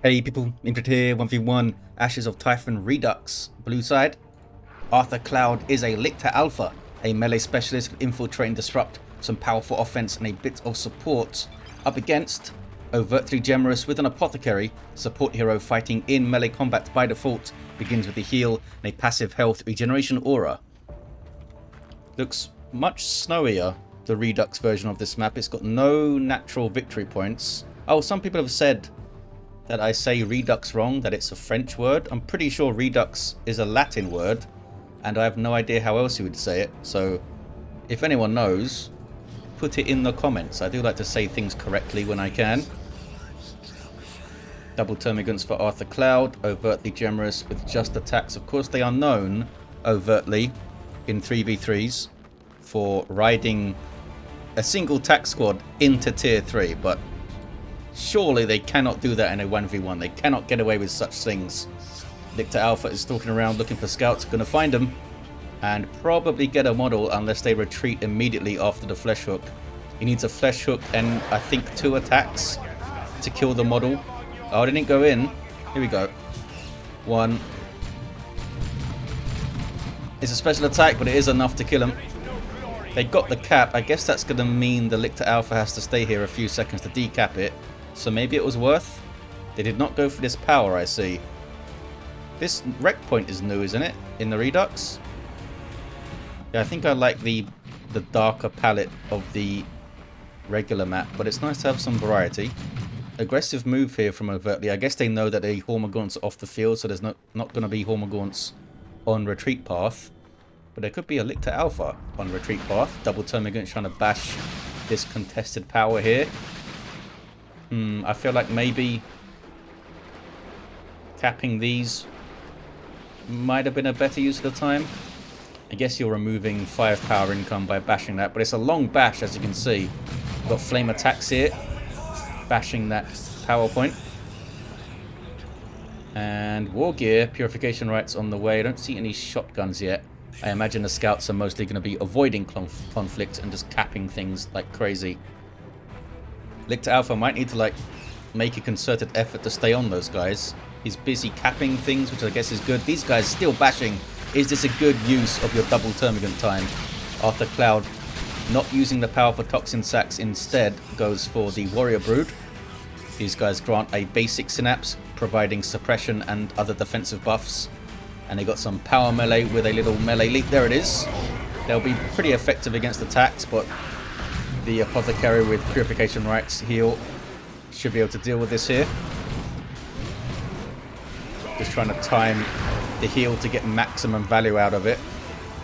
Hey people, Imdred here, 1v1, Ashes of Typhon Redux, blue side. Arthurcloud is a Lictor Alpha, a melee specialist with infiltrate and disrupt, some powerful offense and a bit of support. Up against Overtly Gemerous with an Apothecary, support hero fighting in melee combat by default, begins with a heal and a passive health regeneration aura. Looks much snowier, the Redux version of this map. It's got no natural victory points. Oh, some people have said that I say Redux wrong, that it's a French word. I'm pretty sure Redux is a Latin word, and I have no idea how else you would say it. So if anyone knows, put it in the comments. I do like to say things correctly when I can. Double Termagants for Arthurcloud, Overtly Gemerous with just attacks. Of course they are known, overtly, in 3v3s for riding a single tack squad into tier 3, but surely they cannot do that in a 1v1. They cannot get away with such things. Lictor Alpha is stalking around looking for scouts. Going to find them and probably get a model unless they retreat immediately after the flesh hook. He needs a flesh hook and I think 2 attacks to kill the model. Oh, it didn't go in. Here we go. 1. It's a special attack, but it is enough to kill him. They got the cap. I guess that's going to mean the Lictor Alpha has to stay here a few seconds to decap it. So maybe it was worth. They did not go for this power, I see. This rec point is new, isn't it? In the Redux? Yeah, I think I like the darker palette of the regular map, but it's nice to have some variety. Aggressive move here from Overtly. I guess they know that the Hormagaunts are off the field, so there's not going to be Hormagaunts on retreat path. But there could be a Lictor Alpha on retreat path. Double Termagant trying to bash this contested power here. I feel like maybe capping these might have been a better use of the time. I guess you're removing 5 power income by bashing that, but it's a long bash, as you can see. You've got flame attacks here, bashing that power point. And war gear, purification rites on the way. I don't see any shotguns yet. I imagine the scouts are mostly going to be avoiding conflict and just capping things like crazy. Lictor Alpha might need to like make a concerted effort to stay on those guys. He's busy capping things, which I guess is good. These guys still bashing. Is this a good use of your double Termagant time? Arthurcloud not using the power for Toxin Sacs, instead goes for the Warrior Brood. These guys grant a basic synapse, providing suppression and other defensive buffs. And they got some power melee with a little melee leap. There it is. They'll be pretty effective against attacks, but the Apothecary with Purification Rites heal should be able to deal with this here. Just trying to time the heal to get maximum value out of it.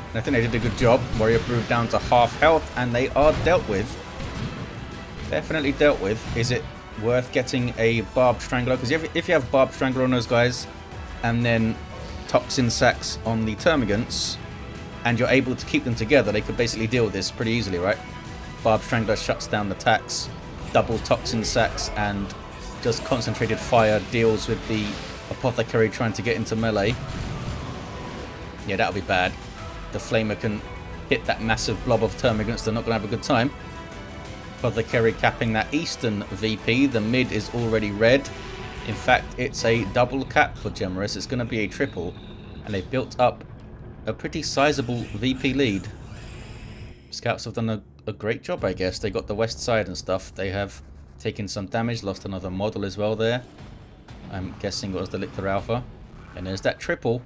And I think they did a good job. Warrior Brood down to half health, and they are dealt with. Definitely dealt with. Is it worth getting a Barbed Strangler? Because if you have Barbed Strangler on those guys, and then Toxin Sacs on the Termagants, and you're able to keep them together, they could basically deal with this pretty easily, right? Barbed Strangler shuts down the attacks, double Toxin Sacs, and just concentrated fire deals with the Apothecary trying to get into melee. Yeah, that'll be bad. The Flamer can hit that massive blob of Termagants, they're not going to have a good time. Apothecary capping that eastern VP, the mid is already red. In fact, it's a double cap for Gemerous. It's going to be a triple, and they've built up a pretty sizable VP lead. Scouts have done a great job, I guess. They got the west side and stuff. They have taken some damage, lost another model as well there. I'm guessing it was the Lictor Alpha. And there's that triple.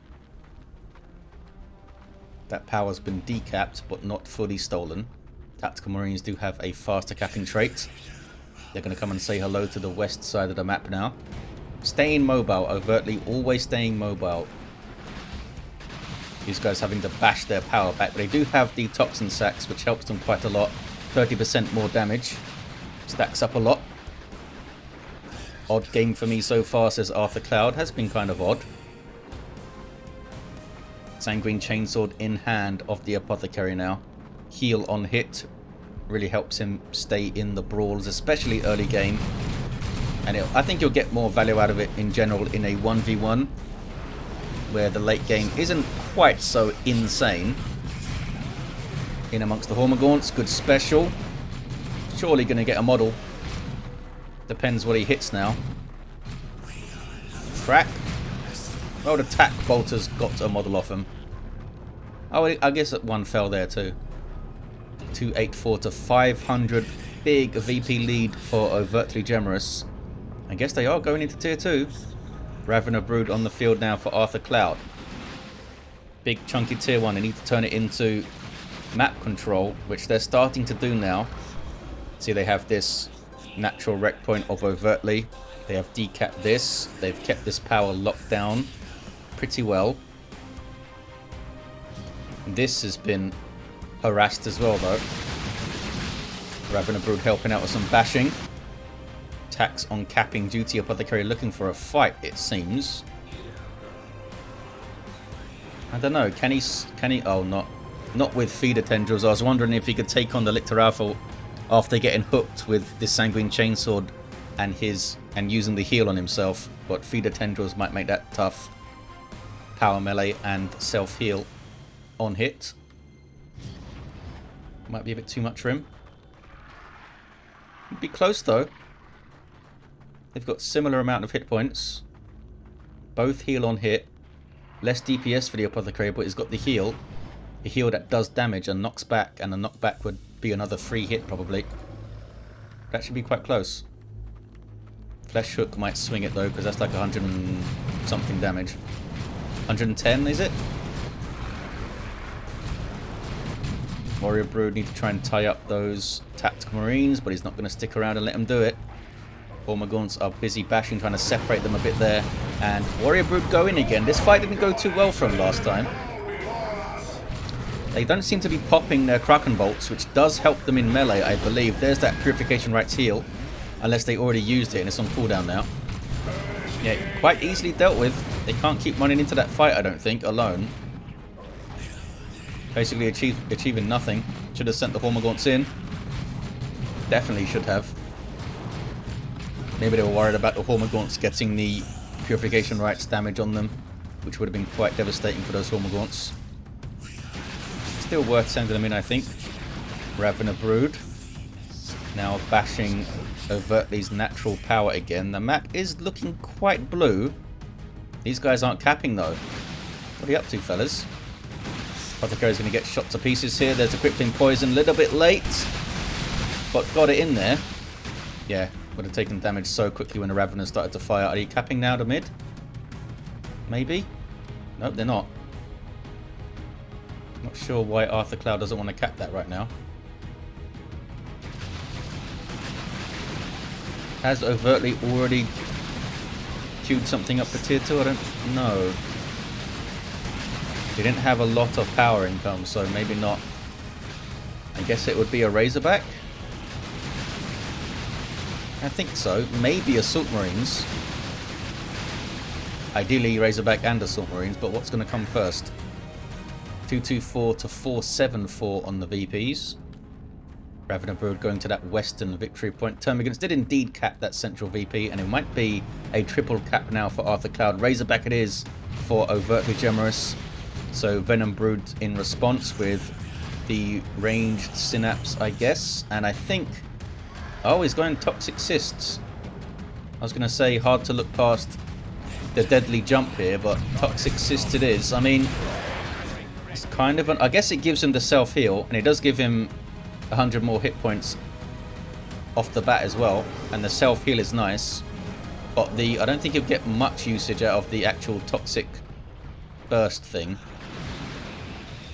That power's been decapped, but not fully stolen. Tactical Marines do have a faster capping trait. They're going to come and say hello to the west side of the map now. Staying mobile, overtly, always staying mobile. These guys having to bash their power back, but they do have the Toxin Sacs, which helps them quite a lot. 30% more damage. Stacks up a lot. Odd game for me so far, says Arthurcloud. Has been kind of odd. Sanguine Chainsword in hand of the Apothecary now. Heal on hit. Really helps him stay in the brawls, especially early game. And I think you'll get more value out of it in general in a 1v1, where the late game isn't quite so insane. In amongst the Hormagaunts, good special. Surely going to get a model. Depends what he hits now. crack. Well, the tack bolters got a model off him. Oh, I guess that one fell there too. 284 to 500. Big VP lead for Overtly Gemerous. I guess they are going into tier 2. Ravener Brood on the field now for arthurcloud. Big chunky tier 1. They need to turn it into map control, which they're starting to do now. See, they have this natural rec point of Overtly. They have decapped this. They've kept this power locked down pretty well. This has been harassed as well, though. Ravener Brood helping out with some bashing. Tax on capping duty. Apothecary looking for a fight, it seems. I don't know. Can he? Oh, not with feeder tendrils. I was wondering if he could take on the Lictor Alpha after getting hooked with this sanguine chainsword and using the heal on himself. But feeder tendrils might make that tough. Power melee and self heal on hit. Might be a bit too much for him. Be close though. They've got similar amount of hit points. Both heal on hit. Less DPS for the Apothecary, but he's got the heal. A heal that does damage and knocks back, and the knockback would be another free hit probably. That should be quite close. Flesh Hook might swing it though, because that's like 100 and something damage. 110 is it? Warrior Brood need to try and tie up those tactical marines, but he's not going to stick around and let them do it. Hormagaunts are busy bashing, trying to separate them a bit there. And Warrior Brood go in again. This fight didn't go too well for him last time. They don't seem to be popping their Kraken bolts, which does help them in melee, I believe. There's that Purification Rites heal, unless they already used it and it's on cooldown now. Yeah, quite easily dealt with. They can't keep running into that fight, I don't think, alone. Basically achieving nothing. Should have sent the Hormagaunts in. Definitely should have. Maybe they were worried about the Hormagaunts getting the Purification Rites damage on them, which would have been quite devastating for those Hormagaunts. Still worth sending them in, I think. Ravener Brood. Now bashing Overtly's natural power again. The map is looking quite blue. These guys aren't capping though. What are you up to, fellas? Apothecary's going to get shot to pieces here. There's a crippling poison. A little bit late, but got it in there. Yeah, would have taken damage so quickly when the Raveners started to fire. Are you capping now to mid? Maybe? Nope, they're not. Not sure why arthurcloud doesn't want to cap that right now. Has Overtly already queued something up for tier 2? I don't know. He didn't have a lot of power income, so maybe not. I guess it would be a Razorback? I think so. Maybe Assault Marines. Ideally Razorback and Assault Marines, but what's going to come first? 224 to 474 on the VPs. Ravener Brood going to that western victory point. Termagants did indeed cap that central VP, and it might be a triple cap now for arthurcloud. Razorback it is for Overtly Gemerous. So Venom Brood in response with the ranged Synapse, I guess. And I think... Oh, he's going Toxic Cysts. I was going to say hard to look past the deadly jump here, but Toxic Cysts it is. I mean, it's kind of an... I guess it gives him the self-heal, and it does give him 100 more hit points off the bat as well. And the self-heal is nice. But I don't think you'll get much usage out of the actual Toxic Burst thing,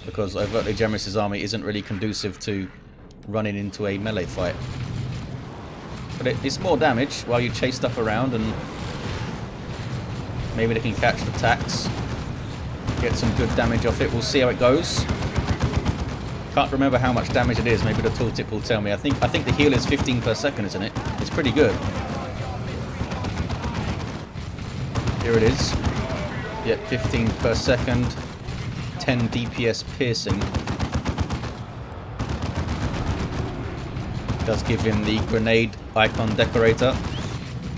because Overtly Gemerous' army isn't really conducive to running into a melee fight. But it's more damage while you chase stuff around, and maybe they can catch the tax, get some good damage off it. We'll see how it goes. Can't remember how much damage it is. Maybe the tooltip will tell me. I think the heal is 15 per second, isn't it? It's pretty good. Here it is. Yep, 15 per second. 10 DPS piercing. Does give him the grenade icon decorator,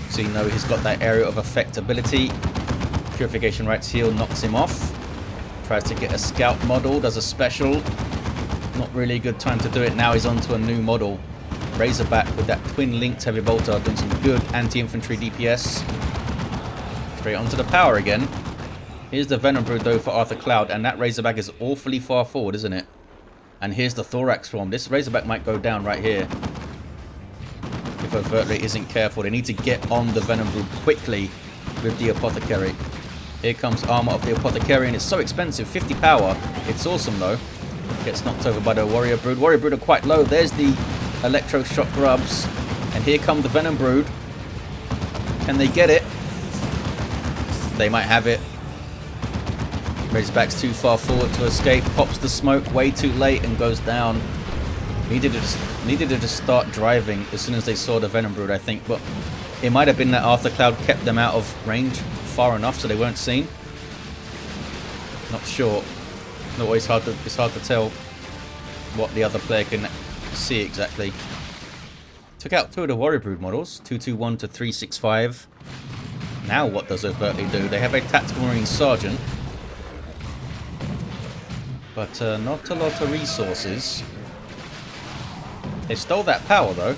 so you know he's got that area of effect ability. Purification Rites heal knocks him off. Tries to get a scout model, does a special. Not really a good time to do it. Now he's on to a new model. Razorback with that twin linked heavy bolter doing some good anti-infantry DPS. Straight onto the power again. Here's the Venom Brood though for Arthurcloud, and that Razorback is awfully far forward, isn't it? And here's the Thorax Swarm. This Razorback might go down right here. If Overtly isn't careful. They need to get on the Venom Brood quickly with the Apothecary. Here comes armor of the Apothecary, and it's so expensive. 50 power. It's awesome though. Gets knocked over by the Warrior Brood. Warrior Brood are quite low. There's the Electroshock Grubs. And here come the Venom Brood. Can they get it? They might have it. Razorback's too far forward to escape. Pops the smoke way too late and goes down. Needed to just start driving as soon as they saw the Venom Brood, I think. But it might have been that Arthurcloud kept them out of range far enough so they weren't seen. Not sure. Not always hard to, it's hard to tell what the other player can see exactly. Took out 2 of the Warrior Brood models. 221 to 365. Now what does Overtly do? They have a Tactical Marine Sergeant. But not a lot of resources. They stole that power though.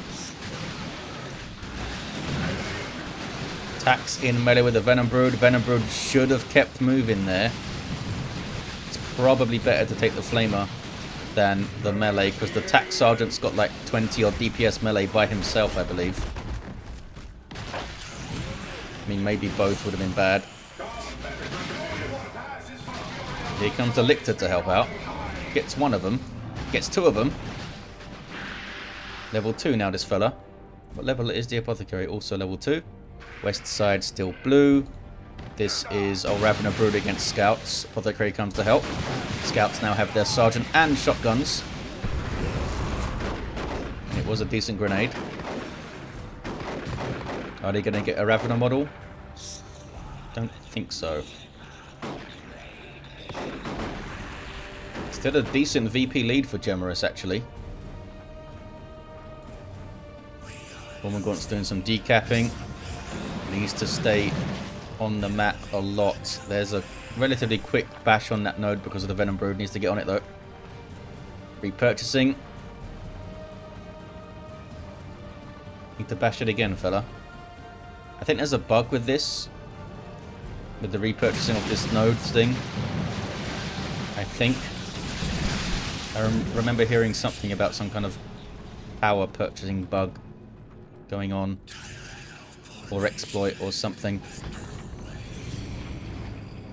Attacks in melee with the Venom Brood. Venom Brood should have kept moving there. It's probably better to take the Flamer than the melee, because the Tac Sergeant's got like 20 odd DPS melee by himself, I believe. I mean, maybe both would have been bad. Here comes the Lictor to help out. Gets 1 of them. Gets 2 of them. Level 2 now, this fella. What level is the Apothecary? Also level 2. West side still blue. This is Ravener Brood against Scouts. Apothecary comes to help. Scouts now have their Sergeant and shotguns. And it was a decent grenade. Are they going to get a Ravener model? Don't think so. Still a decent VP lead for Gemerous, actually. Warmagaunt's doing some decapping. Needs to stay on the map a lot. There's a relatively quick bash on that node because of the Venom Brood. Needs to get on it though. Repurchasing. Need to bash it again, fella. I think there's a bug with this. With the repurchasing of this node thing. I think. I remember hearing something about some kind of power purchasing bug going on. Or exploit or something.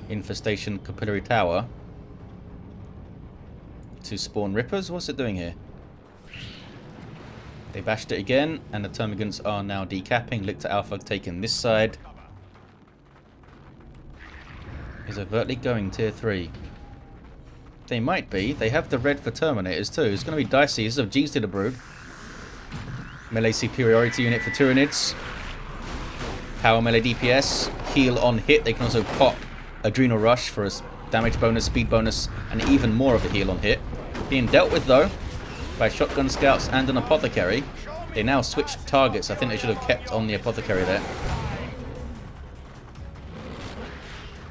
Infestation Capillary Tower. To spawn Rippers? What's it doing here? They bashed it again, and the Termagants are now decapping. Lictor Alpha taking this side. Is Overtly going tier 3? They might be. They have the red for Terminators too. It's going to be dicey. This is a G's to the Brood. Melee superiority unit for Tyranids. Power melee DPS. Heal on hit. They can also pop Adrenal Rush for a damage bonus, speed bonus, and even more of a heal on hit. Being dealt with though by Shotgun Scouts and an Apothecary. They now switched targets. I think they should have kept on the Apothecary there.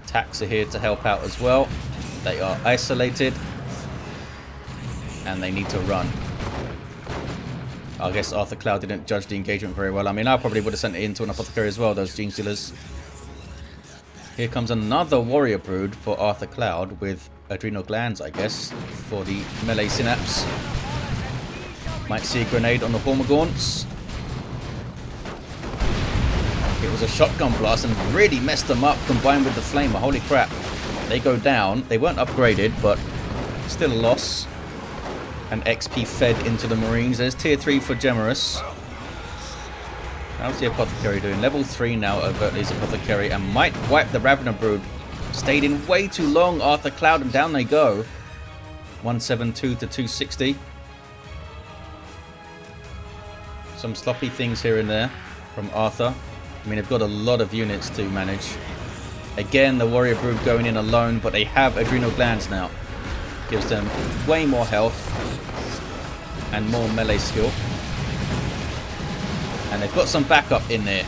Tacs are here to help out as well. They are isolated. And they need to run. I guess Arthurcloud didn't judge the engagement very well. I mean, I probably would have sent it into an Apothecary as well, those Gene Stealers. Here comes another Warrior Brood for Arthurcloud with Adrenal Glands, I guess, for the melee Synapse. Might see a grenade on the Warmagaunts. It was a shotgun blast and really messed them up combined with the Flamer. Holy crap. They go down. They weren't upgraded, but still a loss. And XP fed into the Marines. There's tier 3 for Gemerous. How's the Apothecary doing? Level 3 now, Overtly's Apothecary, and might wipe the Ravener Brood. Stayed in way too long, Arthurcloud, and down they go. 172 to 260. Some sloppy things here and there from Arthur. I mean, they've got a lot of units to manage. Again, the Warrior Brood going in alone, but they have Adrenal Glands now. Gives them way more health and more melee skill. And they've got some backup in there.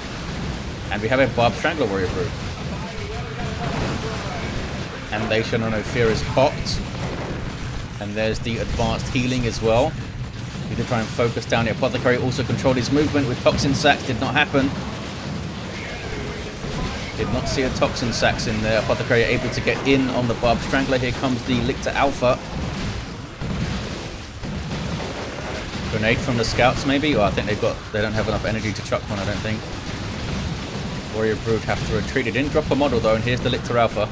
And we have a Barb Strangler Warrior Brood. And they show no fear is popped. And there's the advanced healing as well. Need to try and focus down the Apothecary. Also control his movement with Toxin Sacks. Did not happen. Did not see a Toxin Sax in there. Apothecary able to get in on the Barb Strangler. Here comes the Lictor Alpha. Grenade from the scouts maybe? Oh, I think they don't have enough energy to chuck one, I don't think. Warrior Brood have to retreat. It didn't drop a model though, and here's the Lictor Alpha.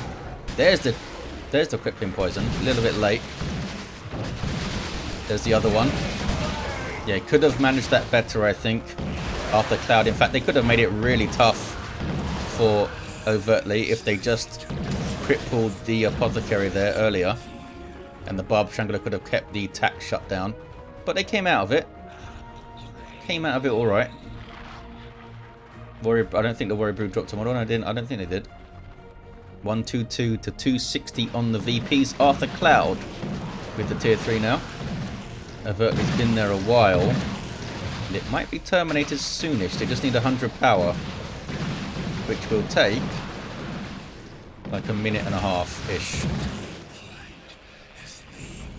There's the Crippling Poison. A little bit late. There's the other one. Yeah, could have managed that better, I think. Arthurcloud. In fact, they could have made it really tough for Overtly if they just crippled the Apothecary there earlier. And the Barb Strangler could have kept the attack shut down. But they came out of it. Came out of it alright. I don't think the Warrior Brood dropped a model. I don't think they did. 122 to 260 on the VPs. Arthurcloud with the tier 3 now. Overtly's been there a while. And it might be terminated soonish. They just need 100 power. Which will take like a minute and a half-ish.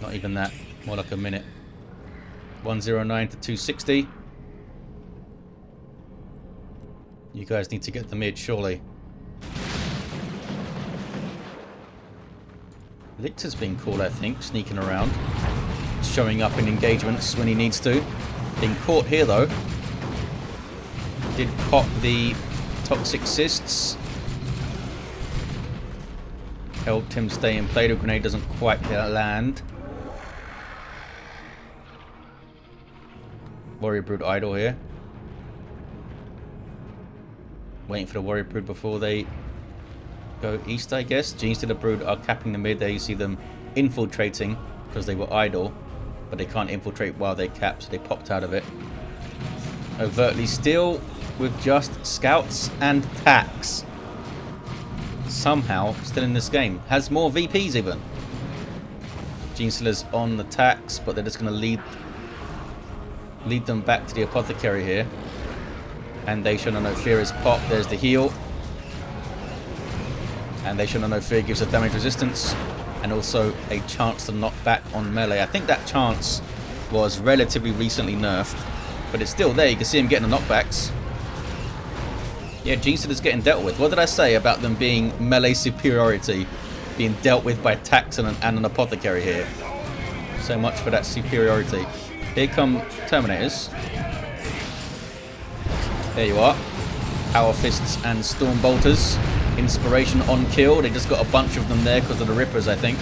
Not even that. More like a minute. 109 to 260. You guys need to get the mid, surely. Lictor's been cool, I think, sneaking around. Showing up in engagements when he needs to. Being caught here, though. Did pop the Toxic Cysts. Helped him stay in play. The grenade doesn't quite land. Warrior Brood idle here. Waiting for the Warrior Brood before they go east, I guess. Genes to the Brood are capping the mid. There you see them infiltrating because they were idle. But they can't infiltrate while they cap, so they popped out of it. Overtly still with just scouts and tacks. Somehow still in this game. Has more VPs even. Genestealer's on the tacks, but they're just going to lead them back to the Apothecary here. And they should no fear is pop. There's the heal. And they should no fear gives a damage resistance. And also a chance to knock back on melee. I think that chance was relatively recently nerfed. But it's still there. You can see him getting the knockbacks. Yeah, Genestealer's getting dealt with. What did I say about them being melee superiority? Being dealt with by Tax and an Apothecary here. So much for that superiority. Here come Terminators. There you are. Power Fists and Storm Bolters. Inspiration on kill. They just got a bunch of them there because of the Rippers, I think.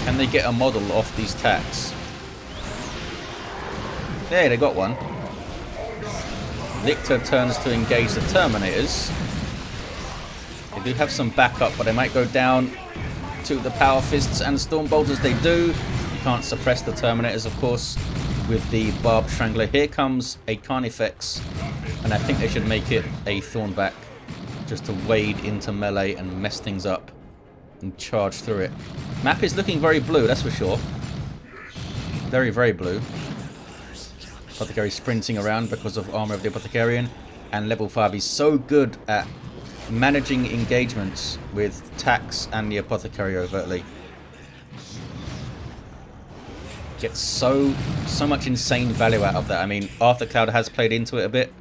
Can they get a model off these tacks? There, they got one. Lictor turns to engage the Terminators. They do have some backup, but they might go down to the Power Fists and Storm Bolters. They do. You can't suppress the Terminators, of course, with the Barb Strangler. Here comes a Carnifex, and I think they should make it a Thornback just to wade into melee and mess things up and charge through it. Map is looking very blue, that's for sure. Very, very blue. Apothecary sprinting around because of Armor of the Apothecarian. And level 5, he's so good at managing engagements with Tax and the Apothecary overtly. Gets so much insane value out of that. I mean, Arthurcloud has played into it a bit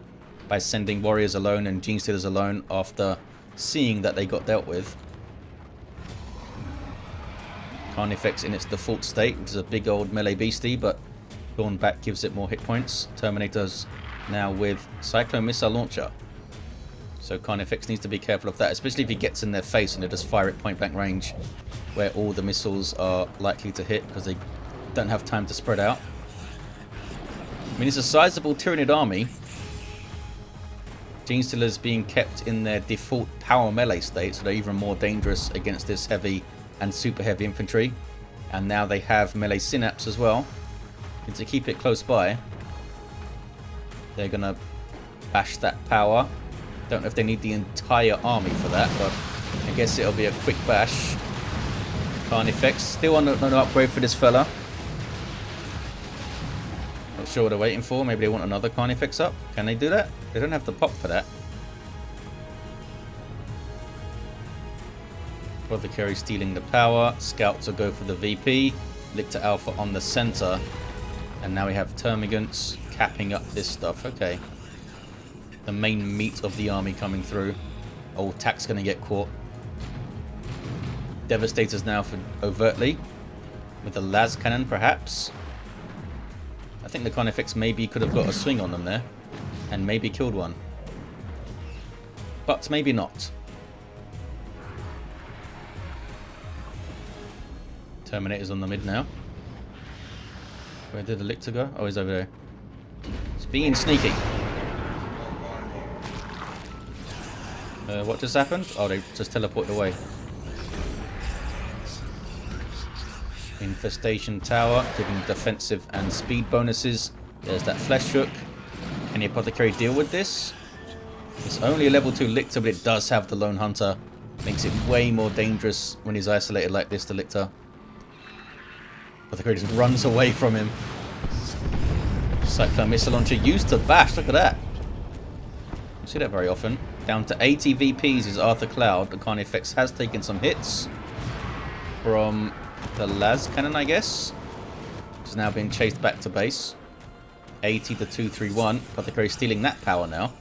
by sending Warriors alone and Genestealers alone after seeing that they got dealt with. Carnifex in its default state, which is a big old melee beastie, but Thornback gives it more hit points. Terminators now with Cyclone Missile Launcher. So Carnifex needs to be careful of that, especially if he gets in their face and they just fire at point blank range, where all the missiles are likely to hit because they don't have time to spread out. I mean, it's a sizable Tyranid army. Genestealers being kept in their default power melee state, so they're even more dangerous against this heavy and super heavy infantry. And now they have melee synapse as well. And to keep it close by, they're gonna bash that power. Don't know if they need the entire army for that, but I guess it'll be a quick bash. Carnifex still on no upgrade for this fella. Not sure what they're waiting for. Maybe they want another Carnifex up. Can they do that? They don't have the pop for that. Apothecary stealing the power. Scouts will go for the VP. Lictor Alpha on the center. And now we have Termagants capping up this stuff. Okay. the main meat of the army coming through. Old Tack's going to get caught. Devastators now for Overtly. With a las cannon, perhaps. I think the Carnifex maybe could have got a swing on them there. And maybe killed one. But maybe not. Terminator's on the mid now. Where did the Lictor go? Oh, he's over there. It's being sneaky. What just happened? Oh, they just teleported away. Infestation Tower, giving defensive and speed bonuses. There's that Flesh Hook. Can the Apothecary deal with this? It's only a level 2 Lictor, but it does have the Lone Hunter. Makes it way more dangerous when he's isolated like this, the Lictor. Apothecary just runs away from him. Cyclone Missile Launcher used to bash, look at that. You see that very often. Down to 80 VPs is arthurcloud. The Carnifex has taken some hits from the las cannon, I guess. It's now being chased back to base. 80 to 231. Apothecary stealing that power now.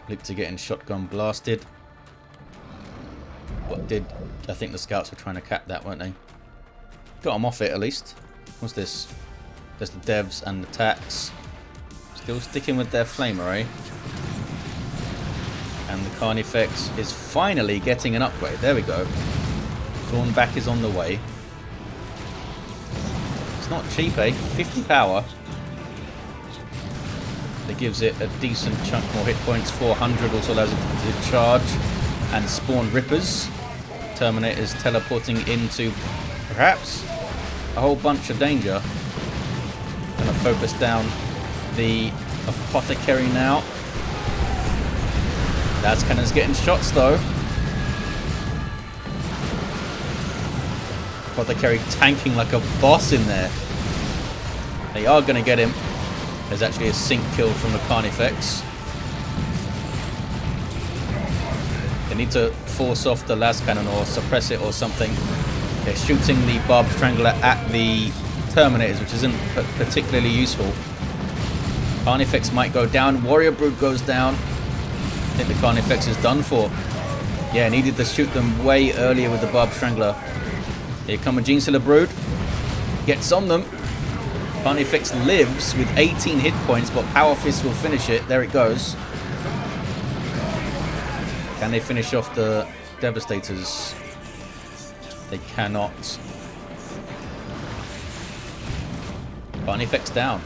Lictor getting shotgun blasted. What did... I think the scouts were trying to cap that, weren't they? Got him off it at least. What's this? There's the devs and the tacks. Still sticking with their flamer, eh? And the Carnifex is finally getting an upgrade. There we go. Thornback is on the way. It's not cheap, eh? 50 power. That gives it a decent chunk more hit points. 400 also allows it to charge and spawn rippers. Terminator's teleporting into perhaps a whole bunch of danger. Gonna focus down the Apothecary now. Las Cannon's getting shots though. Apothecary tanking like a boss in there. They are going to get him. There's actually a sync kill from the Carnifex. They need to force off the las cannon or suppress it or something. They're shooting the barbed strangler at the Terminators, which isn't particularly useful. Carnifex might go down. Warrior Brood goes down. I think the Carnifex is done for. Yeah, needed to shoot them way earlier with the barbed strangler. Here come a Genestealer Brood. Gets on them. Carnifex lives with 18 hit points, but Power Fist will finish it. There it goes. Can they finish off the Devastators? They cannot. Carnifex down.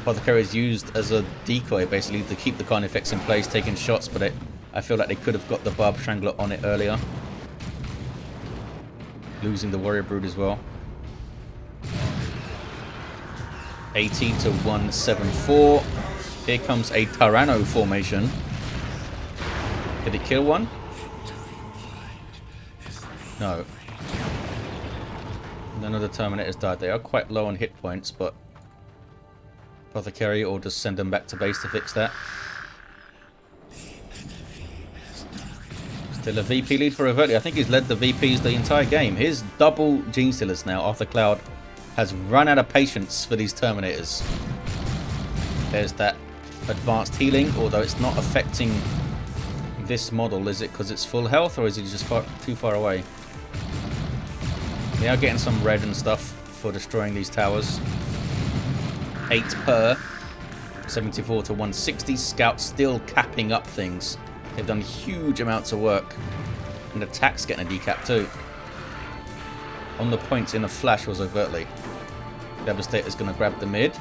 Apothecary is used as a decoy, basically, to keep the Carnifex in place, taking shots, but I feel like they could have got the Barb Strangler on it earlier. Losing the Warrior Brood as well. 80 to 174. Here comes a Tyranno formation. Did it kill one? No. None of the Terminators died. They are quite low on hit points, but Apothecary, or just send them back to base to fix that. Still a VP lead for Overtly. I think he's led the VPs the entire game. Here's double Genestealers now. arthurcloud has run out of patience for these Terminators. There's that advanced healing, although it's not affecting this model. Is it because it's full health, or is it just too far away? They are getting some red and stuff for destroying these towers. 8 per. 74 to 160. Scouts still capping up things. They've done huge amounts of work. And attack's getting a decap too. On the points in a flash was Overtly. Devastator's going to grab the mid.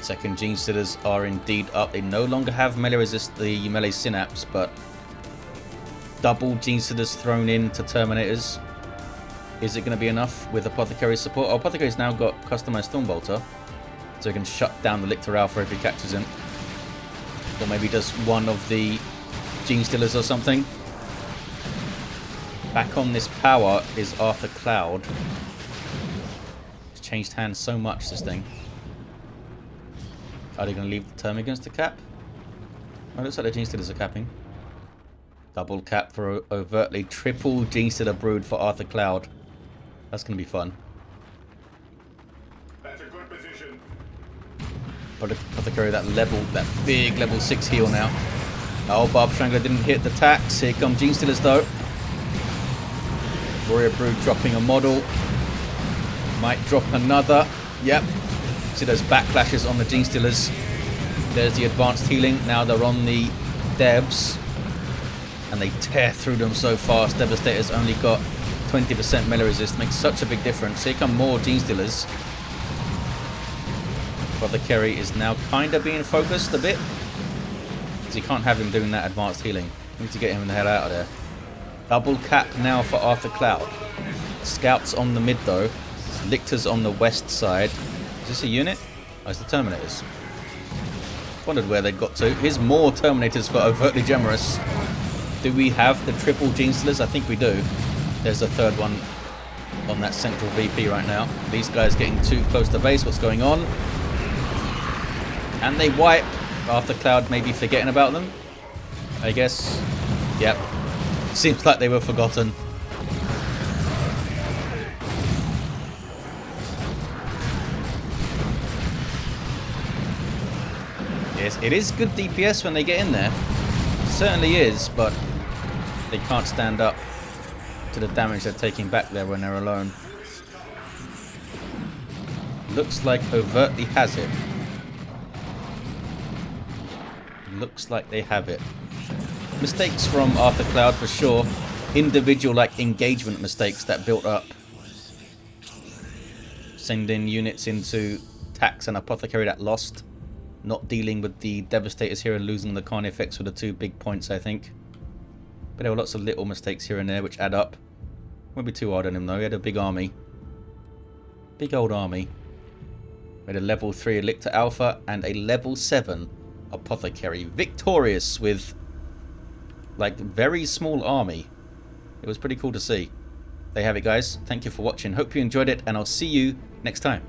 Second Genestealers are indeed up. They no longer have melee resist the melee synapse, but double Genestealers thrown in to Terminators. Is it going to be enough with Apothecary's support? Oh, Apothecary's now got customized Stormbolter, so he can shut down the Lictor Alpha if he catches him. Or maybe just one of the Genestealers or something. Back on this power is arthurcloud. It's changed hands so much, this thing. Are they going to leave the Termagants to cap? Oh, it looks like the Genestealers are capping. Double cap for Overtly. Triple Genestealer Brood for arthurcloud. That's going to be fun. But Apothecary, that big level 6 heal now. Oh, Barb Strangler didn't hit the tax. Here come Gene Stealers though. Warrior Brood dropping a model. Might drop another. Yep. See those backlashes on the Gene Stealers. There's the advanced healing. Now they're on the Debs. And they tear through them so fast. Devastator's only got 20% melee resist. Makes such a big difference. Here come more Gene Stealers. Apothecary is now kind of being focused a bit. Because you can't have him doing that advanced healing. We need to get him the hell out of there. Double cap now for Arthurcloud. Scouts on the mid though. Lictor's on the west side. Is this a unit? Oh, it's the Terminators. Wondered where they got to. Here's more Terminators for Overtly Gemerous. Do we have the triple Gene Stealers? I think we do. There's a third one on that central VP right now. These guys getting too close to base. What's going on? And they wipe. Arthurcloud maybe forgetting about them, I guess. Yep. Seems like they were forgotten. Yes, it is good DPS when they get in there. It certainly is, but they can't stand up to the damage they're taking back there when they're alone. Looks like Overtly has it. Looks like they have it. Mistakes from Arthurcloud for sure. Individual like engagement mistakes that built up. Sending units into Tax and Apothecary that lost. Not dealing with the Devastators here and losing the Carnifex were the 2 big points, I think. But there were lots of little mistakes here and there which add up. Won't be too hard on him though. He had a big army. Big old army. We had a level 3 Lictor Alpha and a level 7 Apothecary. Victorious with like very small army. It was pretty cool to see. There you have it guys. Thank you for watching. Hope you enjoyed it and I'll see you next time.